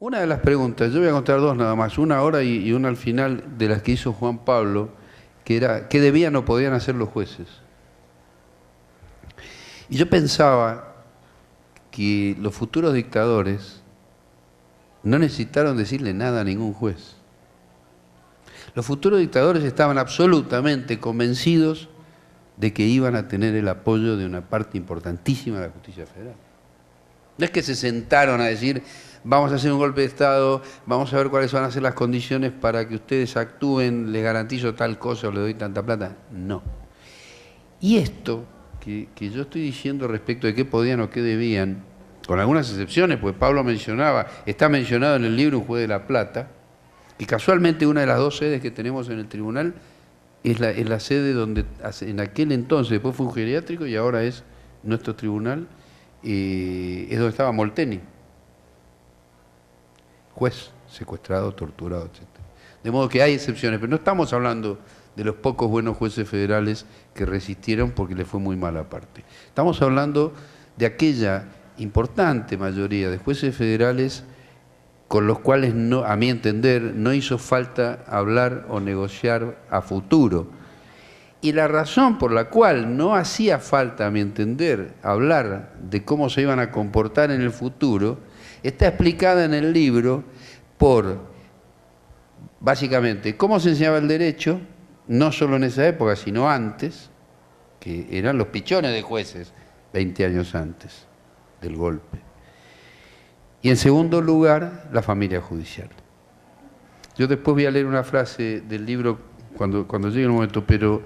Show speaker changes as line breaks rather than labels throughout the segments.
Una de las preguntas, yo voy a contar dos nada más, una ahora y una al final de las que hizo Juan Pablo, que era, ¿qué debían o podían hacer los jueces? Y yo pensaba que los futuros dictadores no necesitaron decirle nada a ningún juez. Los futuros dictadores estaban absolutamente convencidos de que iban a tener el apoyo de una parte importantísima de la justicia federal. No es que se sentaron a decir, vamos a hacer un golpe de Estado, vamos a ver cuáles van a ser las condiciones para que ustedes actúen, les garantizo tal cosa o les doy tanta plata. No. Y esto que yo estoy diciendo respecto de qué podían o qué debían, con algunas excepciones, pues Pablo mencionaba, está mencionado en el libro Un juez de la Plata, y casualmente una de las dos sedes que tenemos en el tribunal es la sede donde en aquel entonces, después fue un geriátrico y ahora es nuestro tribunal, es donde estaba Molteni, juez, secuestrado, torturado, etc. De modo que hay excepciones, pero no estamos hablando de los pocos buenos jueces federales que resistieron porque les fue muy mal aparte. Estamos hablando de aquella importante mayoría de jueces federales con los cuales, no, a mi entender, no hizo falta hablar o negociar a futuro. Y la razón por la cual no hacía falta, a mi entender, hablar de cómo se iban a comportar en el futuro, está explicada en el libro por, básicamente, cómo se enseñaba el derecho, no solo en esa época, sino antes, que eran los pichones de jueces, 20 años antes del golpe. Y en segundo lugar, la familia judicial. Yo después voy a leer una frase del libro cuando llegue el momento, pero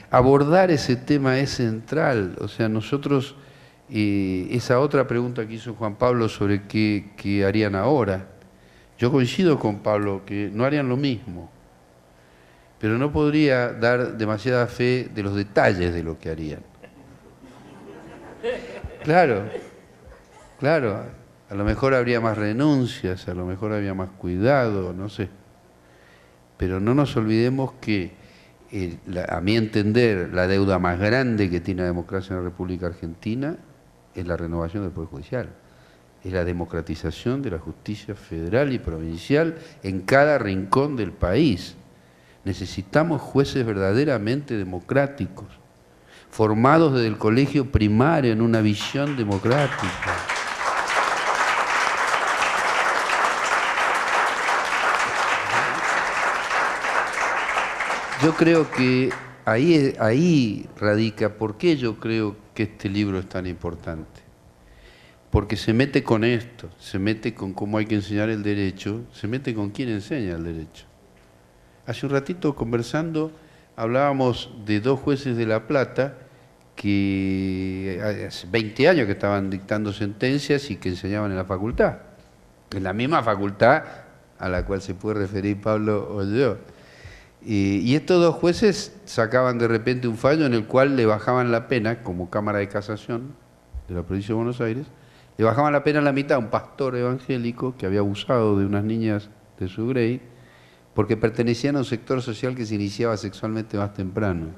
abordar ese tema es central. O sea, nosotros, esa otra pregunta que hizo Juan Pablo sobre qué harían ahora, yo coincido con Pablo que no harían lo mismo, pero no podría dar demasiada fe de los detalles de lo que harían. Claro, claro. A lo mejor habría más renuncias, a lo mejor habría más cuidado, no sé. Pero no nos olvidemos que, a mi entender, la deuda más grande que tiene la democracia en la República Argentina es la renovación del Poder Judicial. Es la democratización de la justicia federal y provincial en cada rincón del país. Necesitamos jueces verdaderamente democráticos, formados desde el colegio primario en una visión democrática. Yo creo que ahí radica por qué yo creo que este libro es tan importante. Porque se mete con esto, se mete con cómo hay que enseñar el derecho, se mete con quién enseña el derecho. Hace un ratito conversando hablábamos de dos jueces de La Plata que hace 20 años que estaban dictando sentencias y que enseñaban en la facultad. En la misma facultad a la cual se puede referir Pablo o yo. Y estos dos jueces sacaban de repente un fallo en el cual le bajaban la pena, como Cámara de Casación de la provincia de Buenos Aires, le bajaban la pena a la mitad a un pastor evangélico que había abusado de unas niñas de su grey, porque pertenecían a un sector social que se iniciaba sexualmente más temprano.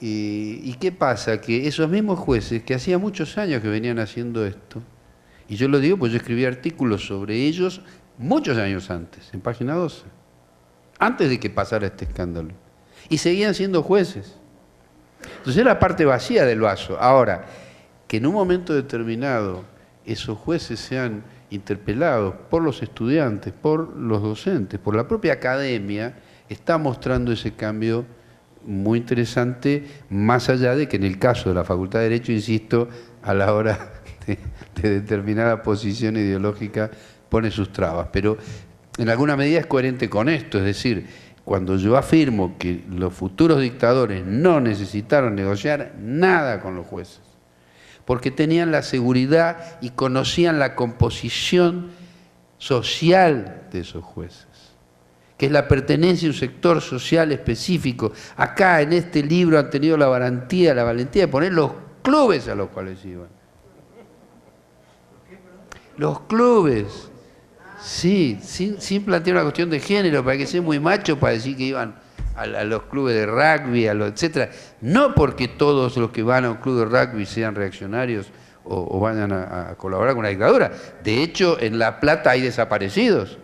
¿Y qué pasa? Que esos mismos jueces, que hacía muchos años que venían haciendo esto, y yo lo digo porque yo escribí artículos sobre ellos muchos años antes, en Página 12, antes de que pasara este escándalo, y seguían siendo jueces. Entonces es la parte vacía del vaso. Ahora, que en un momento determinado esos jueces sean interpelados por los estudiantes, por los docentes, por la propia academia, está mostrando ese cambio muy interesante, más allá de que en el caso de la Facultad de Derecho, insisto, a la hora de determinada posición ideológica pone sus trabas, pero en alguna medida es coherente con esto, es decir, cuando yo afirmo que los futuros dictadores no necesitaron negociar nada con los jueces, porque tenían la seguridad y conocían la composición social de esos jueces, que es la pertenencia a un sector social específico. Acá en este libro han tenido la valentía de poner los clubes a los cuales iban. Los clubes, sí, sin plantear una cuestión de género, para que sea muy macho para decir que iban a los clubes de rugby, etc. No porque todos los que van a un club de rugby sean reaccionarios o vayan a colaborar con la dictadura. De hecho, en La Plata hay desaparecidos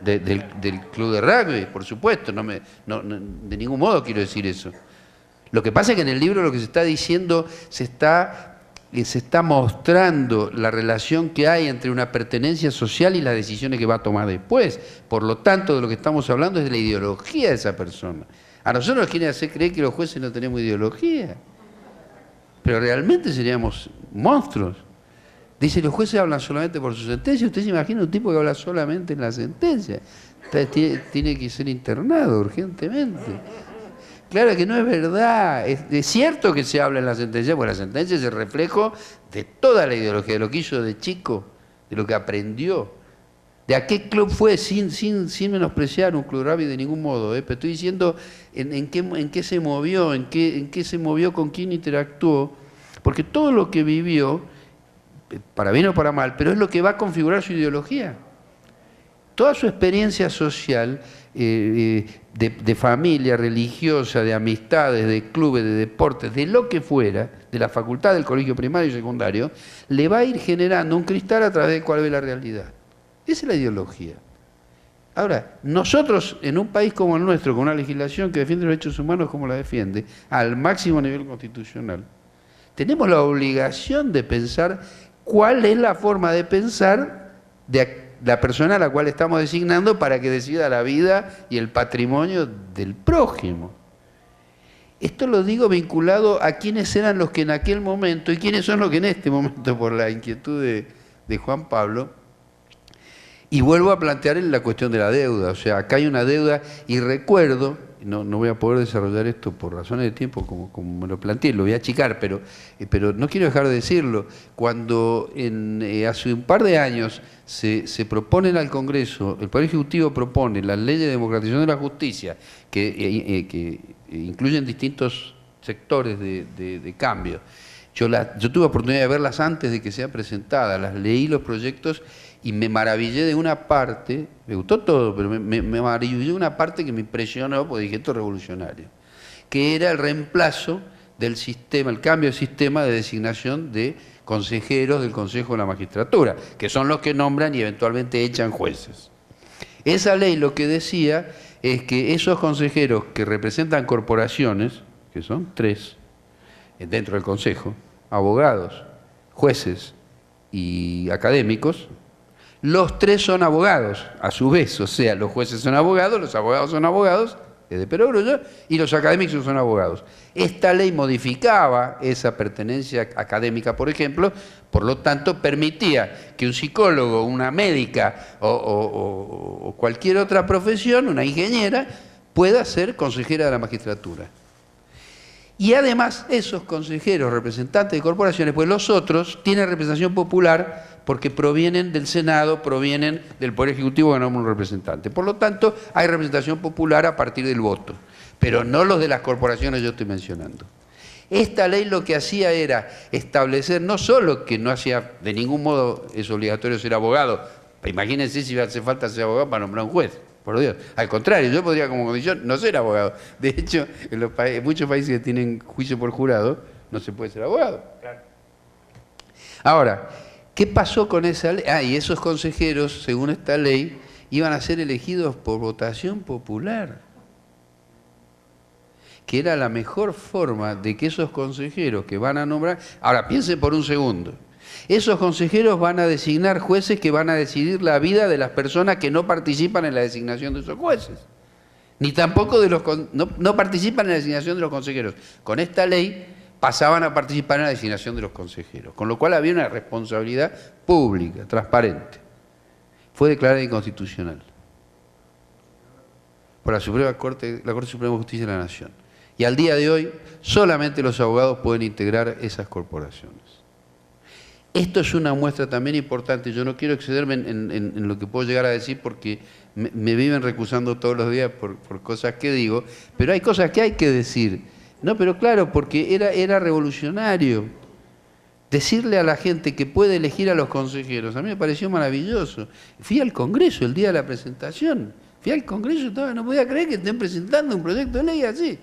del club de rugby, por supuesto, de ningún modo quiero decir eso. Lo que pasa es que en el libro lo que se está diciendo, se está mostrando la relación que hay entre una pertenencia social y las decisiones que va a tomar después. Por lo tanto, de lo que estamos hablando es de la ideología de esa persona. A nosotros nos quieren hacer creer que los jueces no tenemos ideología, pero realmente seríamos monstruos. Dice, los jueces hablan solamente por su sentencia. Usted se imagina un tipo que habla solamente en la sentencia. Tiene que ser internado urgentemente. Claro que no es verdad. Es cierto que se habla en la sentencia, porque la sentencia es el reflejo de toda la ideología, de lo que hizo de chico, de lo que aprendió. ¿De a qué club fue? Sin menospreciar un club rugby de ningún modo. Pero estoy diciendo en qué se movió, en qué se movió, con quién interactuó. Porque todo lo que vivió, para bien o para mal, pero es lo que va a configurar su ideología. Toda su experiencia social, de familia religiosa, de amistades, de clubes, de deportes, de lo que fuera, de la facultad, del colegio primario y secundario, le va a ir generando un cristal a través del cual ve la realidad. Esa es la ideología. Ahora, nosotros en un país como el nuestro, con una legislación que defiende los derechos humanos como la defiende, al máximo nivel constitucional, tenemos la obligación de pensar cuál es la forma de pensar de la persona a la cual estamos designando para que decida la vida y el patrimonio del prójimo. Esto lo digo vinculado a quiénes eran los que en aquel momento y quiénes son los que en este momento, por la inquietud de Juan Pablo. Y vuelvo a plantear la cuestión de la deuda. O sea, acá hay una deuda y recuerdo, no voy a poder desarrollar esto por razones de tiempo como me lo planteé, lo voy a achicar, pero no quiero dejar de decirlo. Cuando hace un par de años se proponen al Congreso, el Poder Ejecutivo propone las leyes de democratización de la justicia, que incluyen distintos sectores de cambio. Yo tuve oportunidad de verlas antes de que sean presentadas, las leí los proyectos y me maravillé de una parte, me gustó todo, pero me maravillé de una parte que me impresionó, porque dije, esto es revolucionario, que era el reemplazo del sistema, el cambio de sistema de designación de consejeros del Consejo de la Magistratura, que son los que nombran y eventualmente echan jueces. Esa ley lo que decía es que esos consejeros que representan corporaciones, que son 3 dentro del Consejo, abogados, jueces y académicos, los 3 son abogados, a su vez, o sea, los jueces son abogados, los abogados son abogados, es de perogrullo, y los académicos son abogados. Esta ley modificaba esa pertenencia académica, por ejemplo, por lo tanto permitía que un psicólogo, una médica o cualquier otra profesión, una ingeniera, pueda ser consejera de la magistratura. Y además esos consejeros, representantes de corporaciones, pues los otros tienen representación popular porque provienen del Senado, provienen del Poder Ejecutivo que nombra un representante. Por lo tanto, hay representación popular a partir del voto, pero no los de las corporaciones que yo estoy mencionando. Esta ley lo que hacía era establecer no solo que no hacía de ningún modo es obligatorio ser abogado, imagínense si hace falta ser abogado para nombrar un juez. Por Dios. Al contrario, yo podría como condición no ser abogado. De hecho, en muchos países que tienen juicio por jurado, no se puede ser abogado. Claro. Ahora, ¿qué pasó con esa ley? Y esos consejeros, según esta ley, iban a ser elegidos por votación popular. Que era la mejor forma de que esos consejeros que van a nombrar... Ahora, piensen por un segundo. Esos consejeros van a designar jueces que van a decidir la vida de las personas que no participan en la designación de esos jueces. Ni tampoco no participan en la designación de los consejeros. Con esta ley pasaban a participar en la designación de los consejeros, con lo cual había una responsabilidad pública, transparente. Fue declarada inconstitucional por la Corte Suprema de Justicia de la Nación. Y al día de hoy, solamente los abogados pueden integrar esas corporaciones. Esto es una muestra también importante. Yo no quiero excederme en lo que puedo llegar a decir porque me viven recusando todos los días por cosas que digo, pero hay cosas que hay que decir. No, pero claro, porque era revolucionario. Decirle a la gente que puede elegir a los consejeros, a mí me pareció maravilloso. Fui al Congreso el día de la presentación. Fui al Congreso, no podía creer que estén presentando un proyecto de ley así.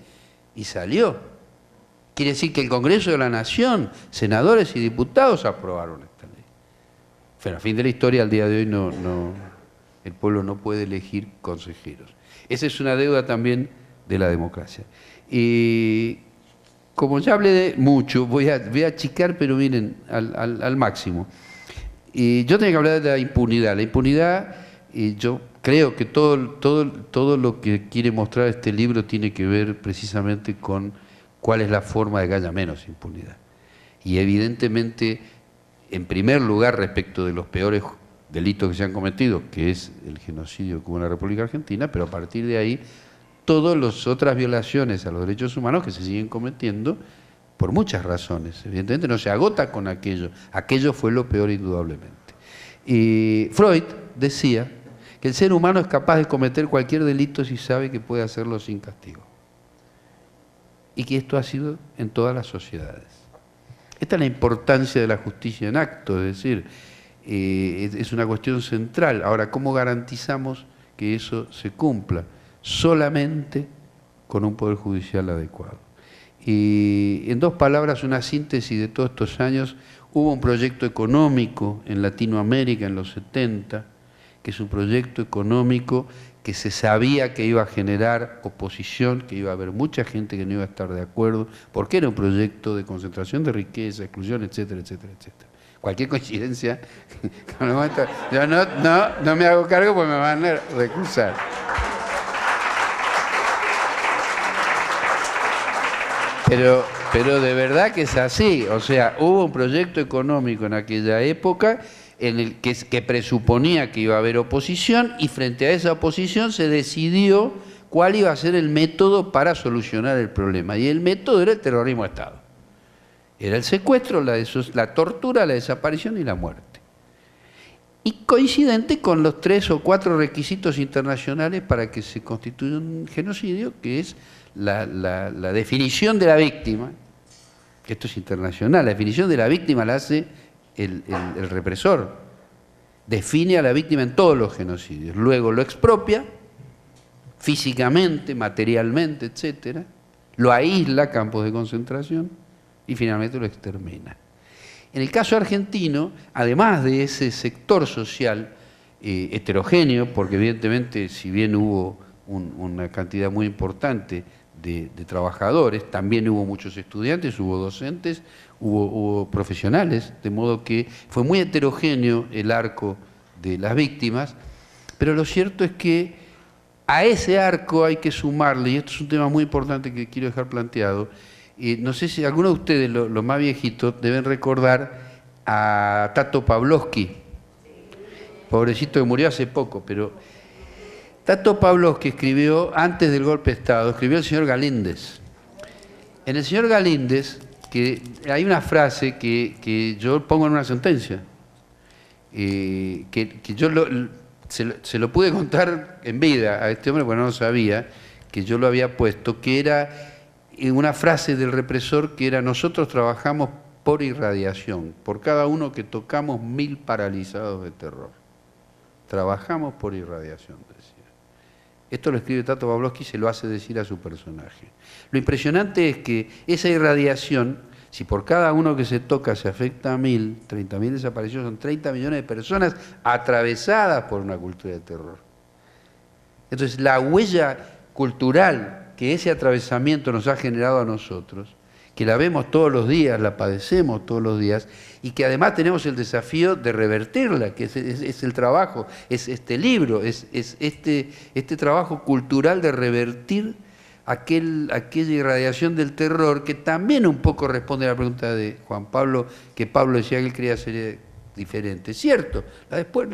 Y salió. Quiere decir que el Congreso de la Nación, senadores y diputados aprobaron esta ley. Pero a fin de la historia, al día de hoy, el pueblo no puede elegir consejeros. Esa es una deuda también de la democracia. Y como ya hablé de mucho, voy a achicar, pero miren, al máximo. Y yo tengo que hablar de la impunidad. La impunidad, y yo creo que todo lo que quiere mostrar este libro tiene que ver precisamente con cuál es la forma de que haya menos impunidad. Y evidentemente, en primer lugar, respecto de los peores delitos que se han cometido, que es el genocidio que hubo en la República Argentina, pero a partir de ahí, todas las otras violaciones a los derechos humanos que se siguen cometiendo por muchas razones. Evidentemente no se agota con aquello. Aquello fue lo peor indudablemente. Y Freud decía que el ser humano es capaz de cometer cualquier delito si sabe que puede hacerlo sin castigo. Y que esto ha sido en todas las sociedades. Esta es la importancia de la justicia en acto, es decir, es una cuestión central. Ahora, ¿cómo garantizamos que eso se cumpla? Solamente con un poder judicial adecuado. Y en dos palabras, una síntesis de todos estos años: hubo un proyecto económico en Latinoamérica en los 70, que es un proyecto económico que se sabía que iba a generar oposición, que iba a haber mucha gente que no iba a estar de acuerdo, porque era un proyecto de concentración de riqueza, exclusión, etcétera, etcétera, etcétera. Cualquier coincidencia, yo no me hago cargo porque me van a recusar. Pero de verdad que es así. O sea, hubo un proyecto económico en aquella época en el que presuponía que iba a haber oposición, y frente a esa oposición se decidió cuál iba a ser el método para solucionar el problema. Y el método era el terrorismo de Estado. Era el secuestro, la tortura, la desaparición y la muerte. Y coincidente con los 3 o 4 requisitos internacionales para que se constituya un genocidio, que es la definición de la víctima, que esto es internacional. La definición de la víctima la hace el represor. Define a la víctima en todos los genocidios. Luego lo expropia físicamente, materialmente, etcétera. Lo aísla a campos de concentración y finalmente lo extermina. En el caso argentino, además de ese sector social heterogéneo, porque evidentemente, si bien hubo una cantidad muy importante de trabajadores, también hubo muchos estudiantes, hubo docentes, hubo profesionales, de modo que fue muy heterogéneo el arco de las víctimas, pero lo cierto es que a ese arco hay que sumarle, y esto es un tema muy importante que quiero dejar planteado. No sé si algunos de ustedes, los más viejitos, deben recordar a Tato Pavlovsky, pobrecito que murió hace poco, pero Tato Pavlovsky escribió, antes del golpe de Estado, escribió El señor Galíndez. En El señor Galíndez, que hay una frase que yo pongo en una sentencia, que yo se lo pude contar en vida a este hombre, porque no lo sabía, que yo lo había puesto, que era una frase del represor que era: nosotros trabajamos por irradiación, por cada uno que tocamos 1000 paralizados de terror. Trabajamos por irradiación, decía. Esto lo escribe Tato Pavlovsky y se lo hace decir a su personaje. Lo impresionante es que esa irradiación, si por cada uno que se toca se afecta a 1000, 30.000 desaparecidos, son 30 millones de personas atravesadas por una cultura de terror. Entonces, la huella cultural que ese atravesamiento nos ha generado a nosotros, que la vemos todos los días, la padecemos todos los días, y que además tenemos el desafío de revertirla, que es el trabajo, es este libro, es este trabajo cultural de revertir aquella irradiación del terror, que también un poco responde a la pregunta de Juan Pablo, que Pablo decía que él quería ser diferente. Cierto,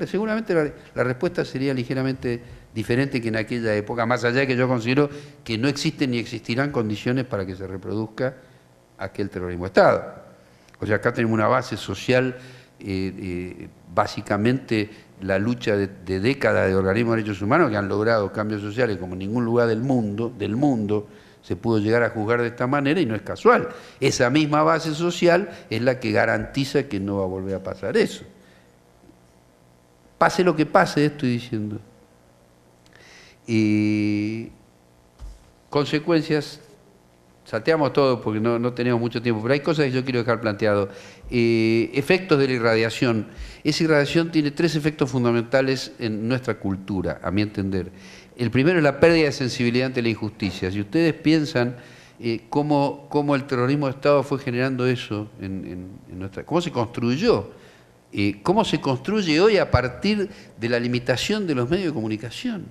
seguramente la respuesta sería ligeramente diferente que en aquella época, más allá de que yo considero que no existen ni existirán condiciones para que se reproduzca aquel terrorismo de Estado. O sea, acá tenemos una base social, básicamente la lucha de décadas de organismos de derechos humanos que han logrado cambios sociales como en ningún lugar del mundo se pudo llegar a juzgar de esta manera, y no es casual. Esa misma base social es la que garantiza que no va a volver a pasar eso. Pase lo que pase, estoy diciendo. Y consecuencias salteamos todo porque no tenemos mucho tiempo, pero hay cosas que yo quiero dejar planteado. Efectos de la irradiación. Esa irradiación tiene 3 efectos fundamentales en nuestra cultura, a mi entender. El primero es la pérdida de sensibilidad ante la injusticia. Si ustedes piensan cómo el terrorismo de Estado fue generando eso en nuestra... cómo se construyó, cómo se construye hoy a partir de la limitación de los medios de comunicación.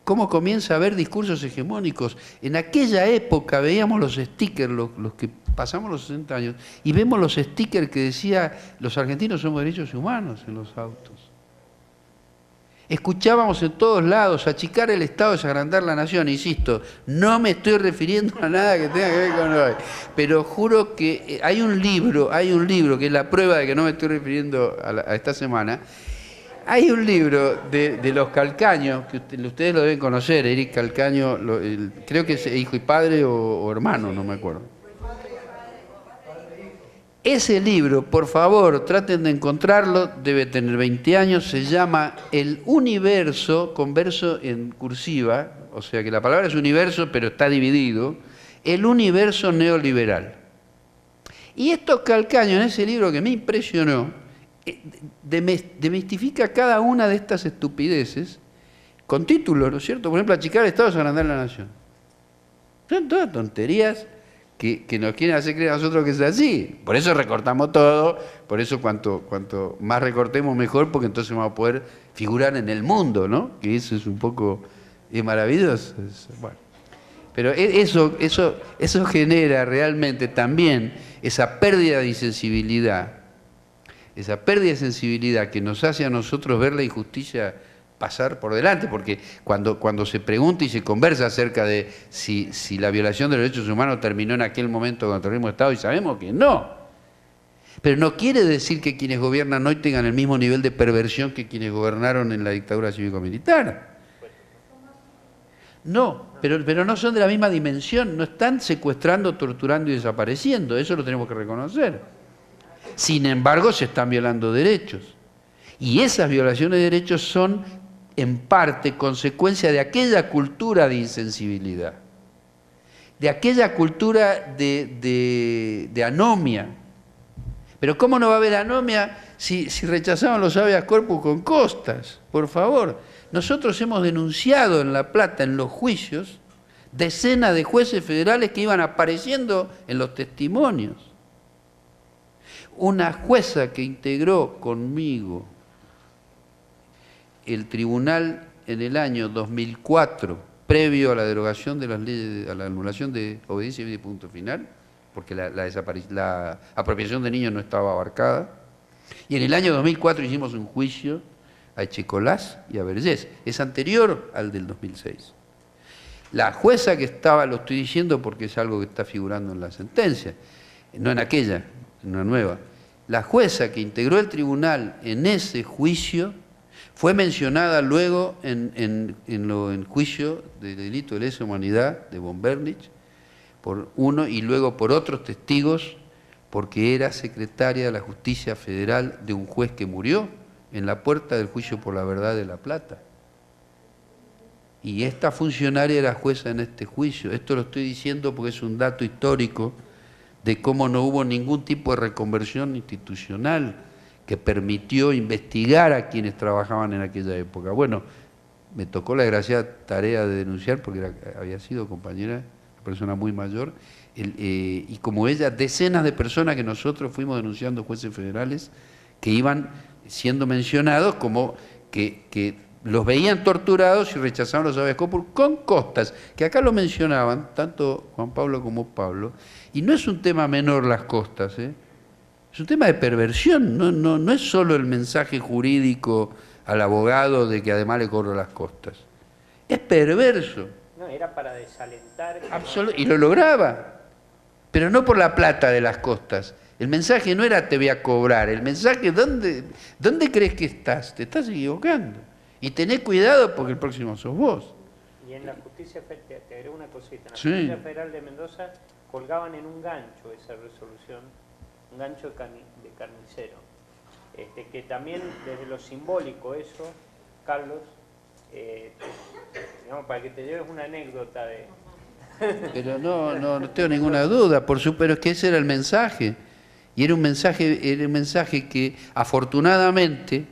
Cómo comienza a haber discursos hegemónicos. En aquella época veíamos los stickers, los que pasamos los 60 años, y vemos los stickers que decía los argentinos somos derechos humanos en los autos. Escuchábamos en todos lados, achicar el Estado es agrandar la nación, insisto, no me estoy refiriendo a nada que tenga que ver con hoy, pero juro que hay un libro que es la prueba de que no me estoy refiriendo a esta semana. Hay un libro de los Calcaños, que ustedes lo deben conocer, Eric Calcaño, creo que es hijo y padre o hermano, no me acuerdo. Ese libro, por favor, traten de encontrarlo, debe tener 20 años, se llama El Universo, con verso en cursiva, o sea que la palabra es universo, pero está dividido, El Universo Neoliberal. Y estos Calcaños, en ese libro que me impresionó, demistifica cada una de estas estupideces con títulos, ¿no es cierto? Por ejemplo, achicar el Estado es agrandar la nación. Son todas tonterías que nos quieren hacer creer a nosotros que es así. Por eso recortamos todo, por eso cuanto más recortemos mejor, porque entonces vamos a poder figurar en el mundo, ¿no? Que eso es un poco maravilloso. Bueno. Pero eso genera realmente también esa pérdida de insensibilidad. Esa pérdida de sensibilidad que nos hace a nosotros ver la injusticia pasar por delante, porque cuando se pregunta y se conversa acerca de si la violación de los derechos humanos terminó en aquel momento con el terrorismo de Estado, y sabemos que no. Pero no quiere decir que quienes gobiernan hoy tengan el mismo nivel de perversión que quienes gobernaron en la dictadura cívico-militar. No, pero no son de la misma dimensión, no están secuestrando, torturando y desapareciendo, eso lo tenemos que reconocer. Sin embargo, se están violando derechos. Y esas violaciones de derechos son, en parte, consecuencia de aquella cultura de insensibilidad, de aquella cultura de anomia. Pero ¿cómo no va a haber anomia si rechazaban los habeas corpus con costas? Por favor. Nosotros hemos denunciado en La Plata, en los juicios, decenas de jueces federales que iban apareciendo en los testimonios. Una jueza que integró conmigo el tribunal en el año 2004, previo a la derogación de las leyes, a la anulación de obediencia y punto final, porque la apropiación de niños no estaba abarcada, y en el año 2004 hicimos un juicio a Echecolás y a Vergés, es anterior al del 2006. La jueza que estaba, lo estoy diciendo porque es algo que está figurando en la sentencia, no en aquella, en una nueva. La jueza que integró el tribunal en ese juicio fue mencionada luego en juicio de delito de lesa humanidad de von Bernich por uno y luego por otros testigos, porque era secretaria de la Justicia Federal de un juez que murió en la puerta del juicio por la verdad de La Plata. Y esta funcionaria era jueza en este juicio. Esto lo estoy diciendo porque es un dato histórico de cómo no hubo ningún tipo de reconversión institucional que permitió investigar a quienes trabajaban en aquella época. Bueno, me tocó la desgraciada tarea de denunciar porque había sido compañera, una persona muy mayor, y como ella, decenas de personas que nosotros fuimos denunciando, jueces federales, que iban siendo mencionados como que los veían torturados y rechazaban los habeas corpus con costas, que acá lo mencionaban, tanto Juan Pablo como Pablo, y no es un tema menor las costas, es un tema de perversión, no es solo el mensaje jurídico al abogado de que además le cobro las costas, es perverso.
No, era para desalentar.
Y lo lograba, pero no por la plata de las costas. El mensaje no era te voy a cobrar, el mensaje ¿dónde crees que estás? Te estás equivocando. Y tené cuidado porque el próximo sos vos.
Y en la justicia, te agrego una cosita, en la
Sí.
Justicia Federal de Mendoza colgaban en un gancho esa resolución, un gancho de carnicero, que también desde lo simbólico eso, Carlos, digamos, para que te lleves una anécdota
Pero no tengo ninguna duda, pero es que ese era el mensaje. Y era un mensaje que afortunadamente,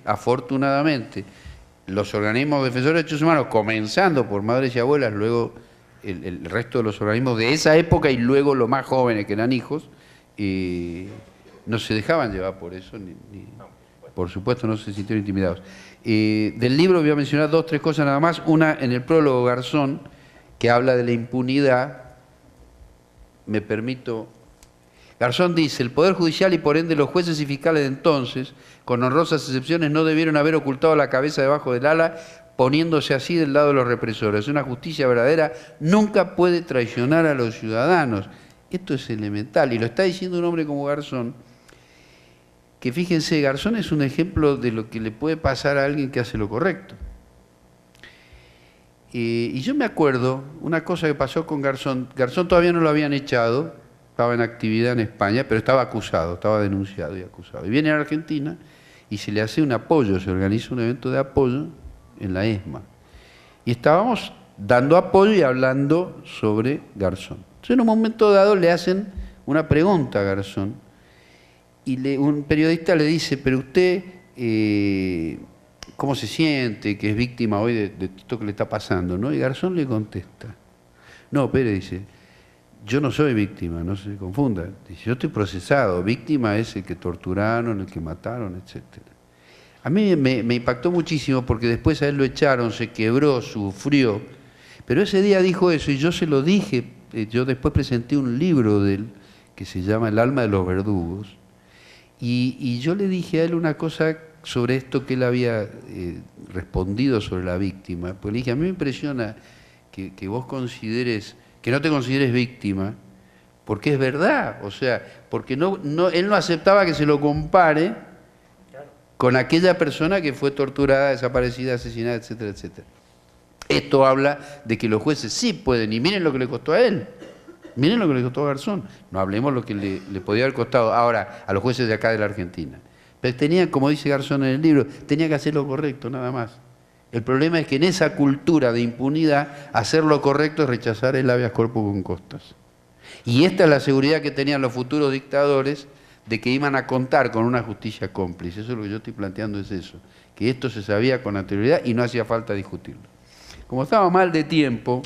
los organismos defensores de derechos humanos, comenzando por madres y abuelas, luego el resto de los organismos de esa época y luego los más jóvenes que eran hijos, no se dejaban llevar por eso, por supuesto no se sintieron intimidados. Del libro voy a mencionar 2 o 3 cosas nada más. Una, en el prólogo Garzón, que habla de la impunidad. Me permito... Garzón dice, el Poder Judicial y por ende los jueces y fiscales de entonces, con honrosas excepciones, no debieron haber ocultado la cabeza debajo del ala, poniéndose así del lado de los represores. Una justicia verdadera nunca puede traicionar a los ciudadanos. Esto es elemental, y lo está diciendo un hombre como Garzón, que fíjense, Garzón es un ejemplo de lo que le puede pasar a alguien que hace lo correcto. Y yo me acuerdo, una cosa que pasó con Garzón todavía no lo habían echado, estaba en actividad en España, pero estaba acusado, estaba denunciado y acusado. Y viene a Argentina y se le hace un apoyo, se organiza un evento de apoyo en la ESMA. Y estábamos dando apoyo y hablando sobre Garzón. Entonces en un momento dado le hacen una pregunta a Garzón y un periodista le dice, pero usted, ¿cómo se siente que es víctima hoy de esto que le está pasando? ¿No? Y Garzón le contesta, no, Pérez, dice, yo no soy víctima, no se confunda. Dice, yo estoy procesado, víctima es el que torturaron, el que mataron, etc. A mí me impactó muchísimo porque después a él lo echaron, se quebró, sufrió. Pero ese día dijo eso y yo se lo dije. Yo después presenté un libro de él que se llama El alma de los verdugos. Y yo le dije a él una cosa sobre esto que él había respondido sobre la víctima. Pues le dije, a mí me impresiona que vos consideres... que no te consideres víctima, porque es verdad, o sea, porque él no aceptaba que se lo compare con aquella persona que fue torturada, desaparecida, asesinada, etcétera, etcétera. Esto habla de que los jueces sí pueden, y miren lo que le costó a él, miren lo que le costó a Garzón, no hablemos lo que le podía haber costado ahora a los jueces de acá de la Argentina. Pero tenía, como dice Garzón en el libro, tenía que hacer lo correcto, nada más. El problema es que en esa cultura de impunidad, hacer lo correcto es rechazar el habeas corpus con costas. Y esta es la seguridad que tenían los futuros dictadores de que iban a contar con una justicia cómplice. Eso es lo que yo estoy planteando, es eso. Que esto se sabía con anterioridad y no hacía falta discutirlo. Como estaba mal de tiempo,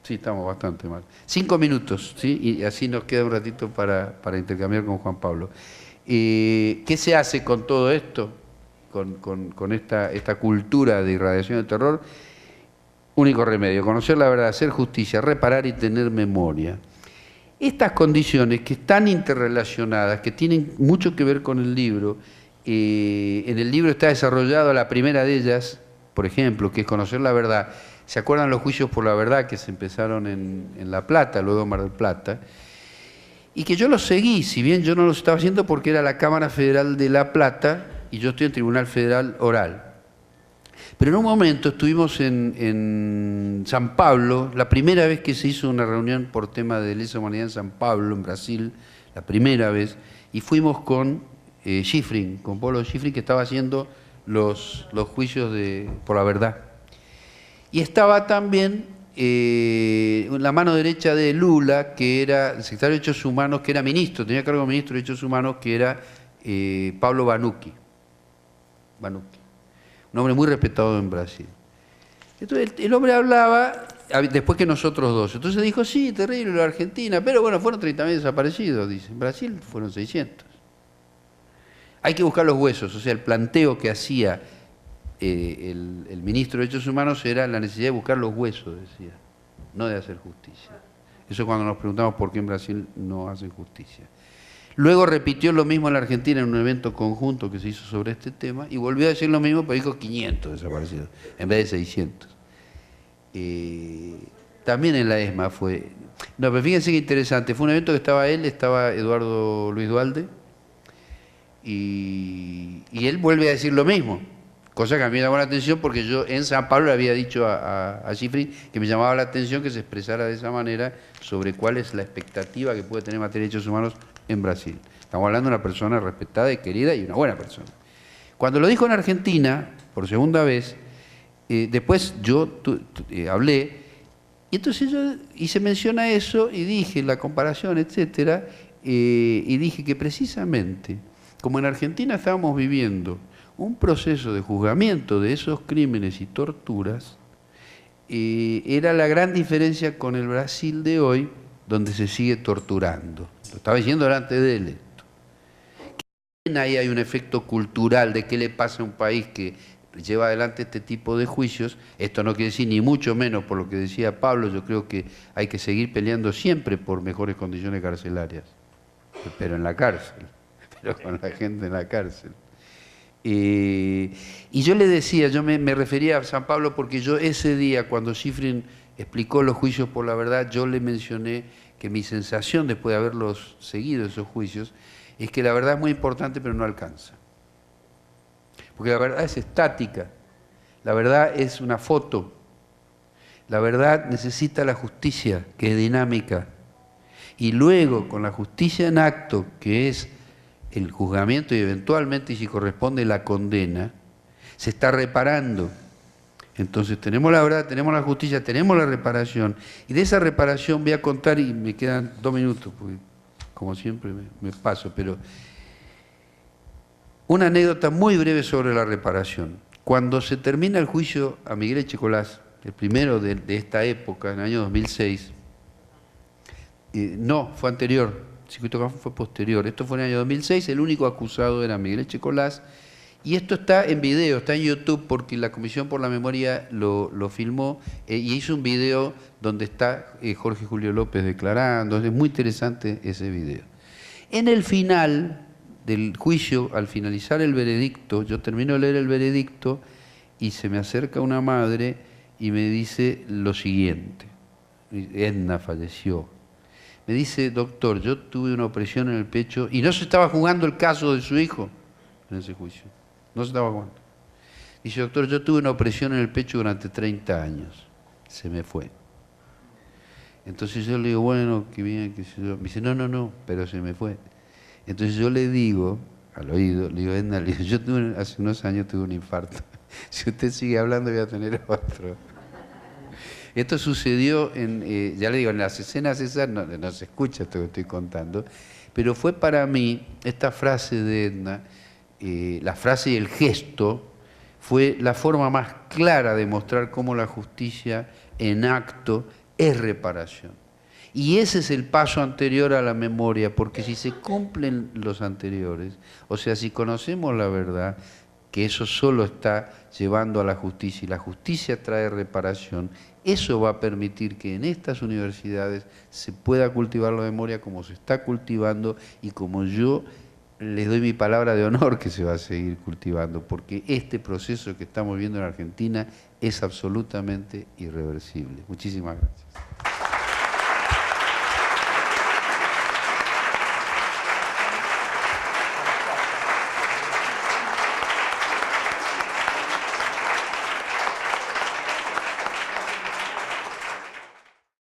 sí, estamos bastante mal. 5 minutos, ¿sí? Y así nos queda un ratito para intercambiar con Juan Pablo. ¿Qué se hace con todo esto? Con esta cultura de irradiación de terror, único remedio, conocer la verdad, hacer justicia, reparar y tener memoria. Estas condiciones que están interrelacionadas, que tienen mucho que ver con el libro, en el libro está desarrollado la primera de ellas, por ejemplo, que es conocer la verdad. ¿Se acuerdan los juicios por la verdad que se empezaron en La Plata, luego en Mar del Plata? Y que yo los seguí, si bien yo no los estaba haciendo porque era la Cámara Federal de La Plata, y yo estoy en Tribunal Federal Oral. Pero en un momento estuvimos en San Pablo, la primera vez que se hizo una reunión por tema de lesa humanidad en San Pablo, en Brasil, la primera vez, y fuimos con Schifrin, con Polo Schifrin, que estaba haciendo los juicios por la verdad. Y estaba también la mano derecha de Lula, que era el secretario de Derechos Humanos, que era ministro, tenía cargo de ministro de Derechos Humanos, que era Pablo Banucchi. Un hombre muy respetado en Brasil. Entonces el hombre hablaba, después que nosotros dos, entonces dijo, sí, terrible la Argentina, pero bueno, fueron 30.000 desaparecidos, dice. En Brasil fueron 600. Hay que buscar los huesos, o sea, el planteo que hacía el ministro de Derechos Humanos era la necesidad de buscar los huesos, decía, no de hacer justicia. Eso es cuando nos preguntamos por qué en Brasil no hacen justicia. Luego repitió lo mismo en la Argentina en un evento conjunto que se hizo sobre este tema y volvió a decir lo mismo, pero dijo 500 desaparecidos en vez de 600. También en la ESMA fue... No, pero fíjense qué interesante, fue un evento que estaba él, estaba Eduardo Luis Duhalde y él vuelve a decir lo mismo, cosa que a mí me llamó la atención porque yo en San Pablo le había dicho a Schifrin que me llamaba la atención que se expresara de esa manera sobre cuál es la expectativa que puede tener en materia de derechos humanos en Brasil. Estamos hablando de una persona respetada y querida y una buena persona. Cuando lo dijo en Argentina, por segunda vez, después yo hablé, y Y entonces y se menciona eso y dije la comparación, etcétera, y dije que precisamente, como en Argentina estábamos viviendo un proceso de juzgamiento de esos crímenes y torturas, era la gran diferencia con el Brasil de hoy, donde se sigue torturando. Lo estaba diciendo delante de él esto. Ahí hay un efecto cultural de qué le pasa a un país que lleva adelante este tipo de juicios. Esto no quiere decir ni mucho menos por lo que decía Pablo, yo creo que hay que seguir peleando siempre por mejores condiciones carcelarias, pero en la cárcel, pero con la gente en la cárcel. Y yo le decía, yo me refería a San Pablo porque yo ese día, cuando Shiffrin explicó los juicios por la verdad, yo le mencioné que mi sensación después de haberlos seguido esos juicios es que la verdad es muy importante pero no alcanza. Porque la verdad es estática, la verdad es una foto, la verdad necesita la justicia, que es dinámica. Y luego, con la justicia en acto, que es el juzgamiento y eventualmente, si corresponde, la condena, se está reparando. Entonces tenemos la verdad, tenemos la justicia, tenemos la reparación. Y de esa reparación voy a contar, y me quedan 2 minutos, porque como siempre me paso, pero una anécdota muy breve sobre la reparación. Cuando se termina el juicio a Miguel Echecolás, el primero de esta época, en el año 2006, no, fue anterior, el circuito Cafún fue posterior, esto fue en el año 2006, el único acusado era Miguel Echecolás, y esto está en video, está en YouTube, porque la Comisión por la Memoria lo filmó y hizo un video donde está Jorge Julio López declarando, es muy interesante ese video. En el final del juicio, al finalizar el veredicto, yo termino de leer el veredicto y se me acerca una madre y me dice lo siguiente, Edna falleció. Me dice, doctor, yo tuve una opresión en el pecho y no se estaba jugando el caso de su hijo en ese juicio. No se estaba jugando. Dice, doctor, yo tuve una opresión en el pecho durante 30 años. Se me fue. Entonces yo le digo, bueno, qué bien, qué sé yo. Me dice, no, pero se me fue. Entonces yo le digo, al oído, le digo, Edna, le digo, yo hace unos años tuve un infarto. Si usted sigue hablando voy a tener otro. Esto sucedió ya le digo, en las escenas esas no se escucha esto que estoy contando, pero fue para mí esta frase de Edna, la frase y el gesto, fue la forma más clara de mostrar cómo la justicia en acto es reparación. Y ese es el paso anterior a la memoria, porque si se cumplen los anteriores, o sea, si conocemos la verdad, que eso solo está llevando a la justicia, y la justicia trae reparación, eso va a permitir que en estas universidades se pueda cultivar la memoria como se está cultivando y como yo les doy mi palabra de honor que se va a seguir cultivando, porque este proceso que estamos viendo en Argentina es absolutamente irreversible. Muchísimas gracias.